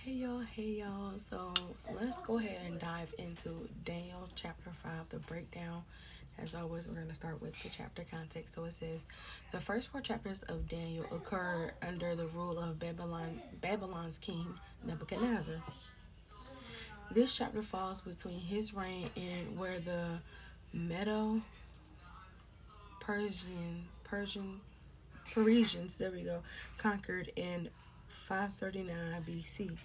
Hey y'all. So let's go ahead and dive into Daniel chapter 5, the breakdown. As always, we're going to start with the chapter context. So it says, the first four chapters of Daniel occur under the rule of Babylon's king Nebuchadnezzar. This chapter falls between his reign and where the Medo Persians, there we go, conquered in 539 BC.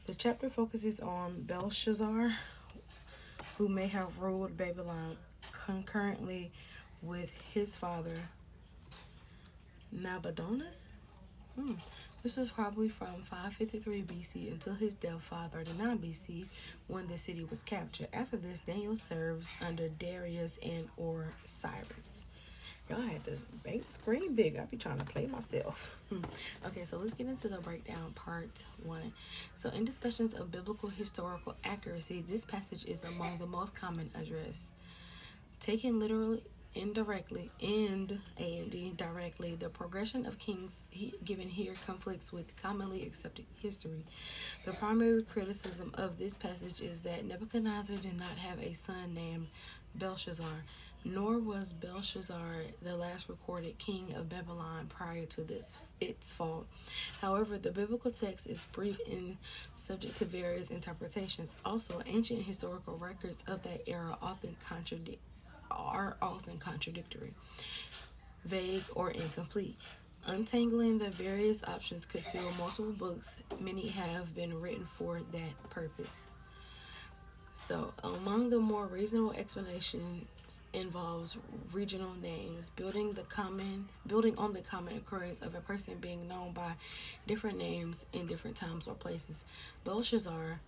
The chapter focuses on Belshazzar, who may have ruled Babylon concurrently with his father Nabonidus. This was probably from 553 BC until his death 539 BC, when the city was captured. After this, Daniel serves under Darius and or Cyrus. Y'all had this bank screen big. I be trying to play myself. Okay, so let's get into the breakdown part 1. So in discussions of biblical historical accuracy, this passage is among the most common addressed. Taken literally, indirectly, and directly, the progression of kings given here conflicts with commonly accepted history. The primary criticism of this passage is that Nebuchadnezzar did not have a son named Belshazzar, nor was Belshazzar the last recorded king of Babylon prior to its fall. However, the biblical text is brief and subject to various interpretations. Also, ancient historical records of that era are often contradictory, vague, or incomplete. Untangling the various options could fill multiple books. Many have been written for that purpose. So, among the more reasonable explanations involves regional names, building on the common occurrence of a person being known by different names in different times or places. Belshazzar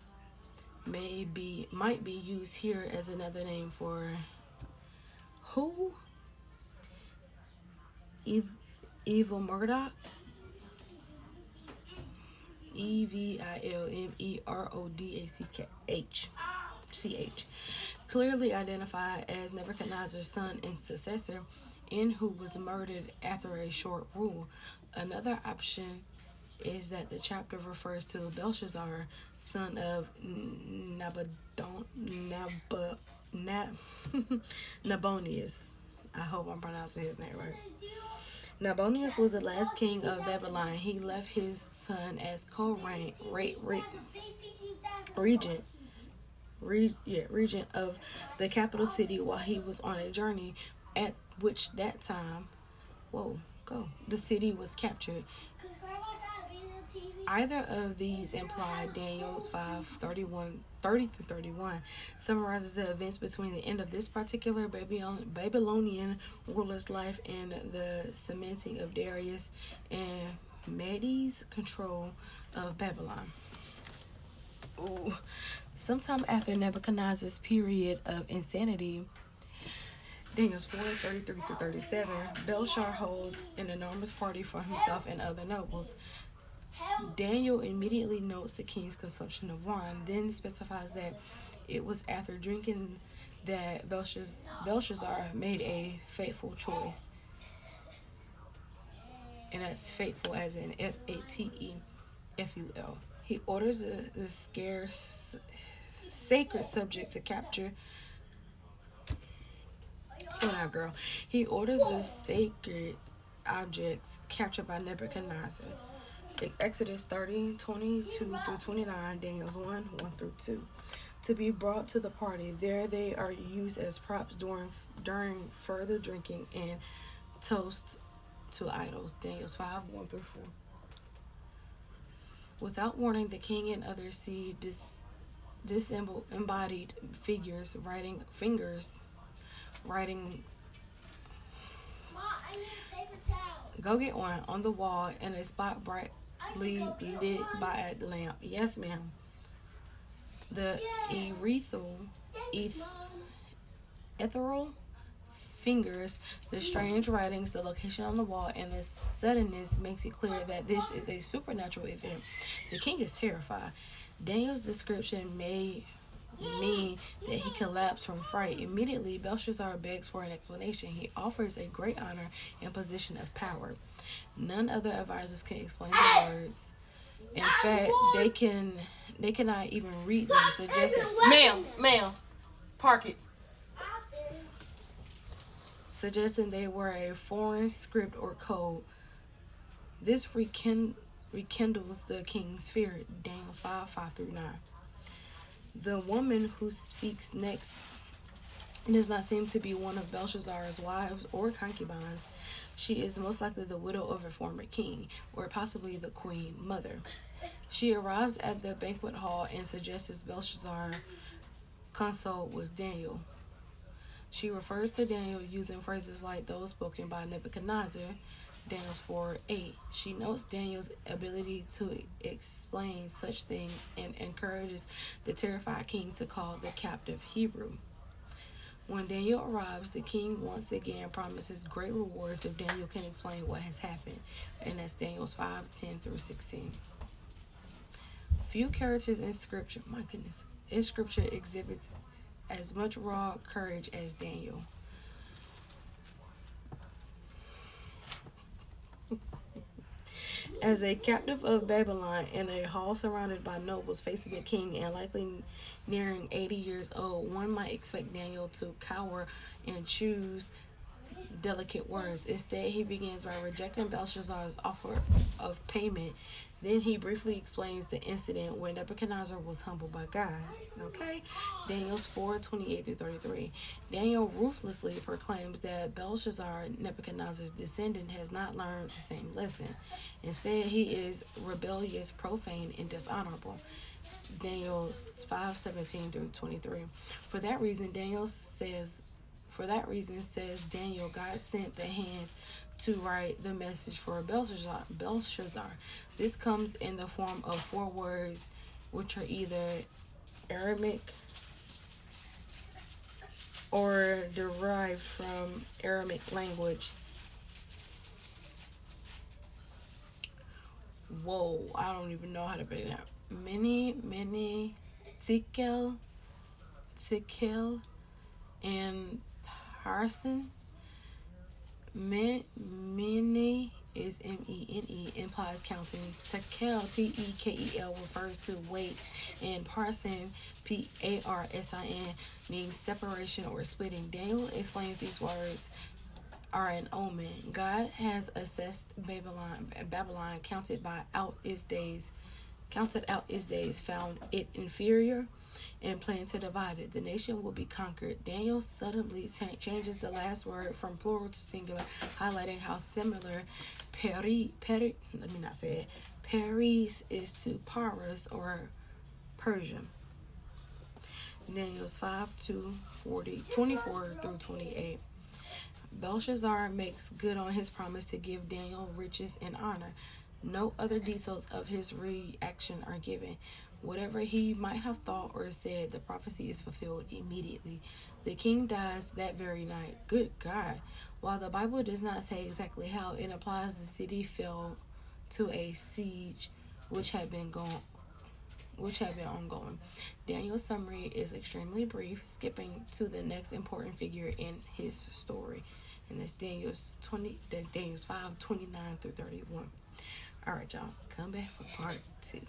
might be used here as another name for who? Evil Murdoch. EvilMerodachch, clearly identified as Nebuchadnezzar's son and successor, and who was murdered after a short rule. Another option is that the chapter refers to Belshazzar, son of Nabonidus. I hope I'm pronouncing his name right. Nabonidus was the last king of Babylon. He left his son as regent of the capital city while he was on a journey, at which that time, the city was captured. Either of these implied Daniel's 5:30-31 summarizes the events between the end of this particular Babylonian ruler's life and the cementing of Darius and Medes' control of Babylon. Sometime after Nebuchadnezzar's period of insanity, Daniel's 4:33-37, Belshazzar holds an enormous party for himself and other nobles. Daniel immediately notes the king's consumption of wine, then specifies that it was after drinking that Belshazzar made a fateful choice. And that's fateful as in FATEFUL. He orders the scarce sacred subject to capture. Slow down, girl. He orders the sacred objects captured by Nebuchadnezzar. Exodus 30:22-29, Daniel's 1:1-2, to be brought to the party. There they are used as props during further drinking and toast to idols. Daniel's 5:1-4. Without warning, the king and others see disembodied figures writing. Go get one on the wall in a spot brightly lit by a lamp. Yes, ma'am. The ethereal fingers, the strange writings, the location on the wall, and the suddenness makes it clear that this is a supernatural event. The king is terrified. Daniel's description may mean that he collapsed from fright. Immediately, Belshazzar begs for an explanation. He offers a great honor and position of power. None other advisors can explain the words In fact, they cannot even read them, suggesting Ma'am, park it. Suggesting they were a foreign script or code. This rekindles the king's fear. Daniel 5:5-9. The woman who speaks next does not seem to be one of Belshazzar's wives or concubines. She is most likely the widow of a former king, or possibly the queen mother. She arrives at the banquet hall and suggests Belshazzar consult with Daniel. She refers to Daniel using phrases like those spoken by Nebuchadnezzar, Daniel 4:8. She notes Daniel's ability to explain such things and encourages the terrified king to call the captive Hebrew. When Daniel arrives, the king once again promises great rewards if Daniel can explain what has happened, and that's Daniel 5:10-16. Few characters in scripture, my goodness, in scripture exhibits as much raw courage as Daniel. As a captive of Babylon in a hall surrounded by nobles facing a king and likely nearing 80 years old, one might expect Daniel to cower and choose delicate words. Instead, he begins by rejecting Belshazzar's offer of payment. Then he briefly explains the incident when Nebuchadnezzar was humbled by God. Okay? Daniel's 4:28-33. Daniel ruthlessly proclaims that Belshazzar, Nebuchadnezzar's descendant, has not learned the same lesson. Instead, he is rebellious, profane, and dishonorable. Daniel 5:17-23. For that reason, says Daniel, God sent the hand to write the message for Belshazzar. This comes in the form of 4 words, which are either Aramaic or derived from Aramaic language. Whoa, I don't even know how to put it out. Many, Tikel, and Parson. Mene is Mene, implies counting. Tekel, Tekel, refers to weights, and Parson, Parsin, means separation or splitting. Daniel explains these words are an omen. God has assessed Babylon counted out its days, found it inferior, and planned to divide it. The nation will be conquered. Daniel suddenly changes the last word from plural to singular, highlighting how similar Paris is to Paris or Persia. Daniel's 5:24-28. Belshazzar makes good on his promise to give Daniel riches and honor. No other details of his reaction are given. Whatever he might have thought or said, the prophecy is fulfilled immediately. The king dies that very night. Good God. While the Bible does not say exactly how, it implies the city fell to a siege which had been ongoing. Daniel's summary is extremely brief, skipping to the next important figure in his story. And that's Daniel's 5:29-31. All right, y'all. Come back for part 2.